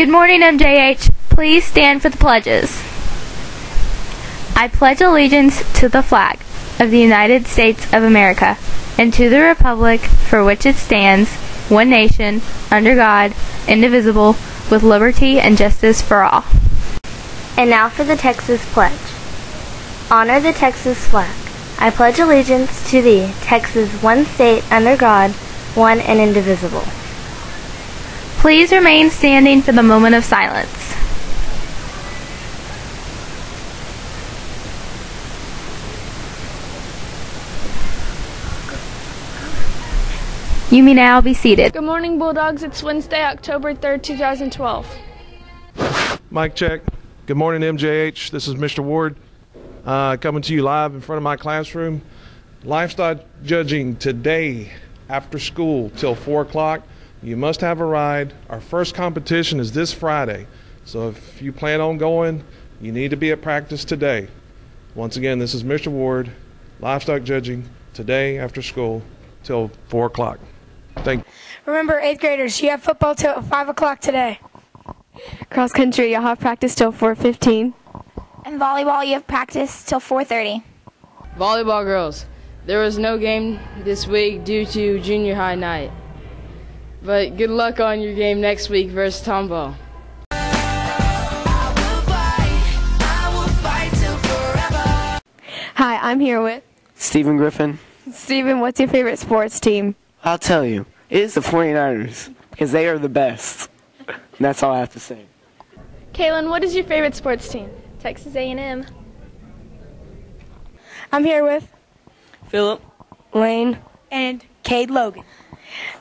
Good morning, MJH. Please stand for the pledges. I pledge allegiance to the flag of the United States of America and to the republic for which it stands, one nation, under God, indivisible, with liberty and justice for all. And now for the Texas Pledge. Honor the Texas flag. I pledge allegiance to thee, Texas, one state, under God, one and indivisible. Please remain standing for the moment of silence. You may now be seated. Good morning, Bulldogs. It's Wednesday, October 3rd, 2012. Mic check. Good morning, MJH. This is Mr. Ward coming to you live in front of my classroom. Livestock judging today after school till 4 o'clock. You must have a ride. Our first competition is this Friday. So if you plan on going, you need to be at practice today. Once again, this is Mr. Ward, livestock judging today after school till 4 o'clock. Thank you. Remember, 8th graders, you have football till 5 o'clock today. Cross country, you'll have practice till 4:15. And volleyball, you have practice till 4:30. Volleyball girls, there was no game this week due to junior high night. But good luck on your game next week versus Tomball. Hi, I'm here with Stephen Griffin. Steven. What's your favorite sports team? I'll tell you, it is the 49ers, because they are the best. And that's all I have to say. Kaylin, what is your favorite sports team? Texas A&M. I'm here with Philip, Lane, and Cade Logan.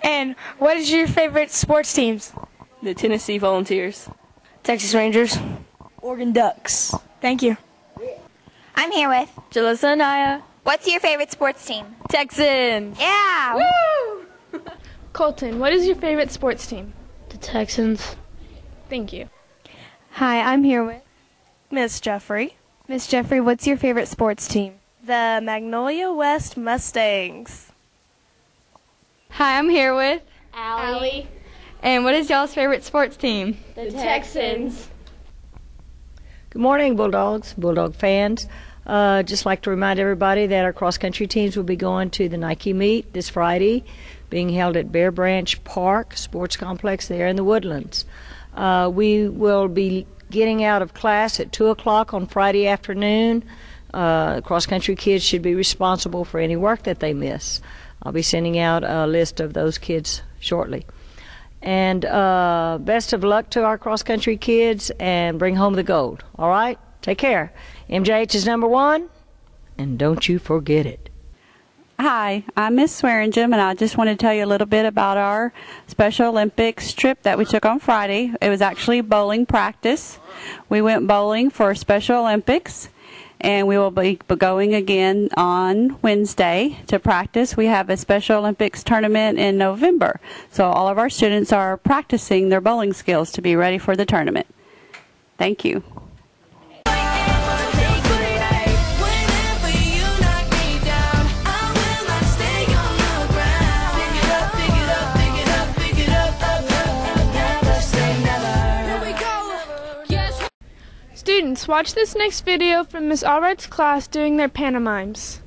And what is your favorite sports teams? the Tennessee Volunteers, Texas Rangers, Oregon Ducks. Thank you. I'm here with Jalissa Anaya. What's your favorite sports team? Texans. Yeah! Woo! Colton, what is your favorite sports team? The Texans. Thank you. Hi, I'm here with Miss Jeffrey. Miss Jeffrey. What's your favorite sports team? The Magnolia West Mustangs. Hi, I'm here with Allie. And what is y'all's favorite sports team? The Texans. Good morning, Bulldogs, Bulldog fans. Just like to remind everybody that our cross-country teams will be going to the Nike meet this Friday, being held at Bear Branch Park Sports Complex there in the Woodlands. We will be getting out of class at 2 o'clock on Friday afternoon. Cross-country kids should be responsible for any work that they miss. I'll be sending out a list of those kids shortly. And best of luck to our cross-country kids, and bring home the gold. All right? Take care. MJH is number 1, and don't you forget it. Hi, I'm Miss Swearingen, and I just want to tell you a little bit about our Special Olympics trip that we took on Friday. It was actually bowling practice. We went bowling for Special Olympics, and we will be going again on Wednesday to practice. We have a Special Olympics tournament in November, so all of our students are practicing their bowling skills to be ready for the tournament. Thank you. Students, watch this next video from Miss Allright's class doing their pantomimes.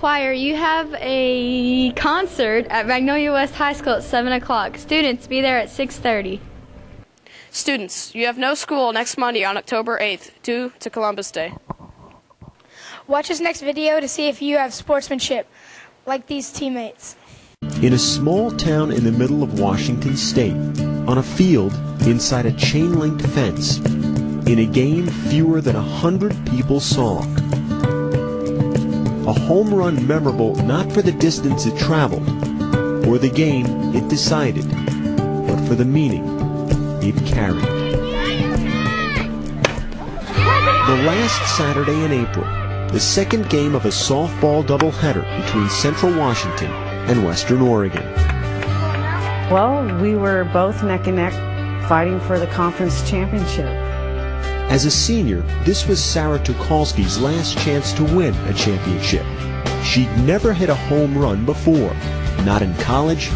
choir, you have a concert at Magnolia West High School at 7 o'clock. Students, be there at 6:30. Students, you have no school next Monday on October 8th due to Columbus Day. Watch this next video to see if you have sportsmanship like these teammates. In a small town in the middle of Washington State, on a field inside a chain-linked fence, in a game fewer than 100 people saw. A home run memorable not for the distance it traveled, or the game it decided, but for the meaning it carried. The last Saturday in April, the second game of a softball doubleheader between Central Washington and Western Oregon. Well, we were both neck and neck fighting for the conference championship. As a senior, this was Sarah Tucholsky's last chance to win a championship. She'd never hit a home run before, not in college,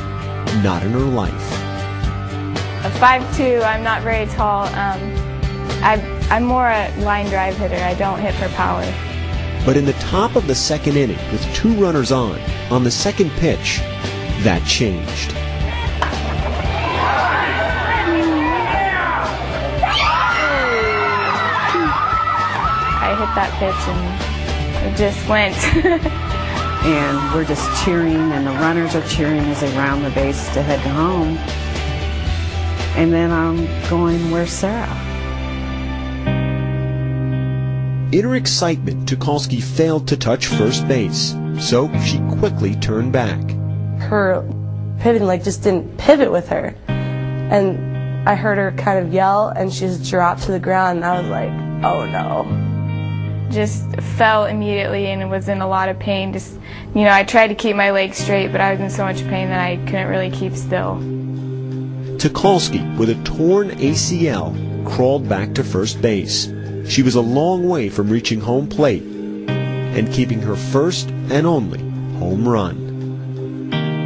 not in her life. I'm 5'2", I'm not very tall. I'm more a line drive hitter. I don't hit for power. But in the top of the second inning, with 2 runners on the second pitch, that changed. I hit that pitch and it just went. And we're just cheering, and the runners are cheering as they round the base to head home. And then I'm going, where's Sarah? In her excitement, Tucholsky failed to touch first base, so she quickly turned back. Her pivoting just didn't pivot with her. And I heard her kind of yell, and she just dropped to the ground, and I was like, oh no. Just fell immediately and was in a lot of pain. I tried to keep my legs straight, but I was in so much pain that I couldn't really keep still. Tucholsky, with a torn ACL, crawled back to first base. She was a long way from reaching home plate and keeping her first and only home run.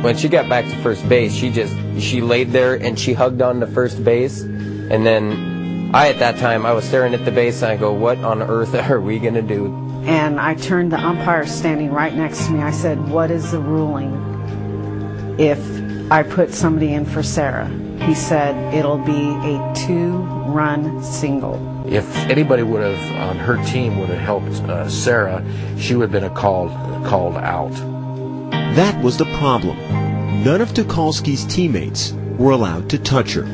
When she got back to first base, she laid there and she hugged on to first base, and then at that time, I was staring at the base and I go, what on earth are we going to do? And I turned the umpire standing right next to me. I said, what is the ruling if I put somebody in for Sarah? He said, it'll be a 2-run single. If anybody would have, on her team, would have helped Sarah, she would have been called out. That was the problem. None of Tucholsky's teammates were allowed to touch her.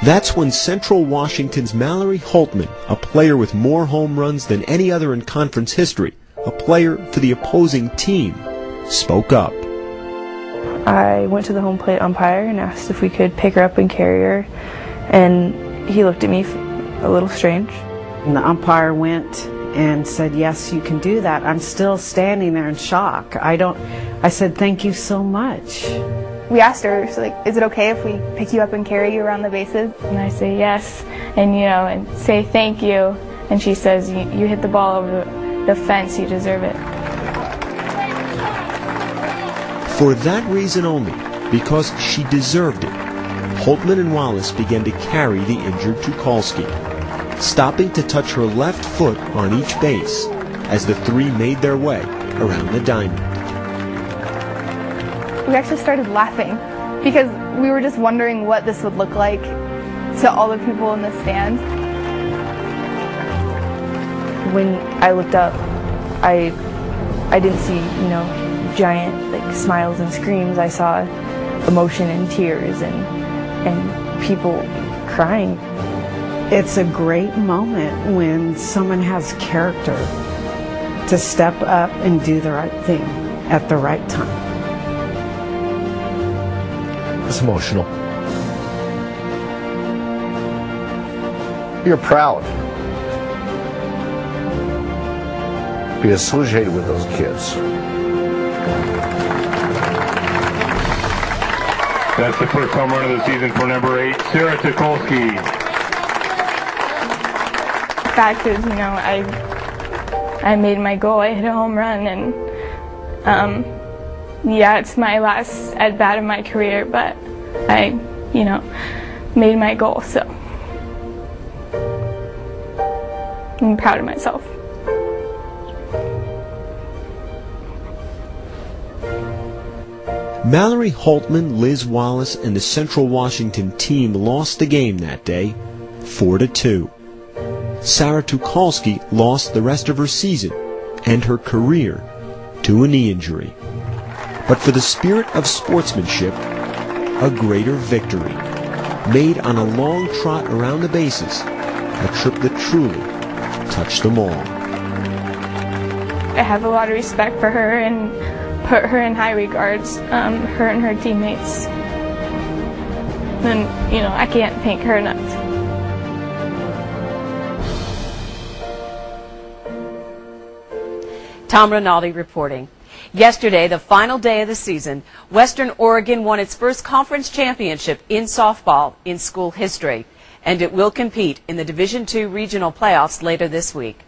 That's when Central Washington's Mallory Holtman, a player with more home runs than any other in conference history, a player for the opposing team, spoke up. I went to the home plate umpire and asked if we could pick her up and carry her, and he looked at me a little strange. And the umpire went and said, yes, you can do that. I'm still standing there in shock. I said, thank you so much. We asked her, is it okay if we pick you up and carry you around the bases? And I say yes, and and say thank you. And she says, you hit the ball over the fence, you deserve it. For that reason only, because she deserved it, Holtman and Wallace began to carry the injured Tucholsky, stopping to touch her left foot on each base as the 3 made their way around the diamond. We actually started laughing because we were just wondering what this would look like to all the people in the stands. When I looked up, I didn't see, giant smiles and screams. I saw emotion and tears and people crying. It's a great moment when someone has character to step up and do the right thing at the right time. It's emotional. You're proud to be associated with those kids. That's the first home run of the season for number 8, Sarah Tucholsky. The fact is, I made my goal. I hit a home run, and it's my last at-bat of my career, but I, made my goal, so I'm proud of myself. Mallory Holtman, Liz Wallace, and the Central Washington team lost the game that day, 4-2. Sarah Tucholsky lost the rest of her season and her career to a knee injury. But for the spirit of sportsmanship, a greater victory, made on a long trot around the bases, a trip that truly touched them all. I have a lot of respect for her and put her in high regards, her and her teammates. And, I can't thank her enough. Tom Rinaldi reporting. Yesterday, the final day of the season, Western Oregon won its first conference championship in softball in school history, and it will compete in the Division II regional playoffs later this week.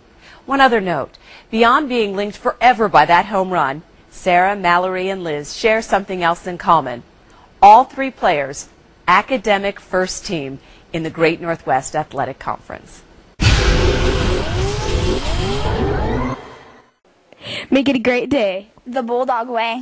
One other note, beyond being linked forever by that home run, Sarah, Mallory, and Liz share something else in common. All three players, academic first team in the Great Northwest Athletic Conference. Make it a great day. The Bulldog way.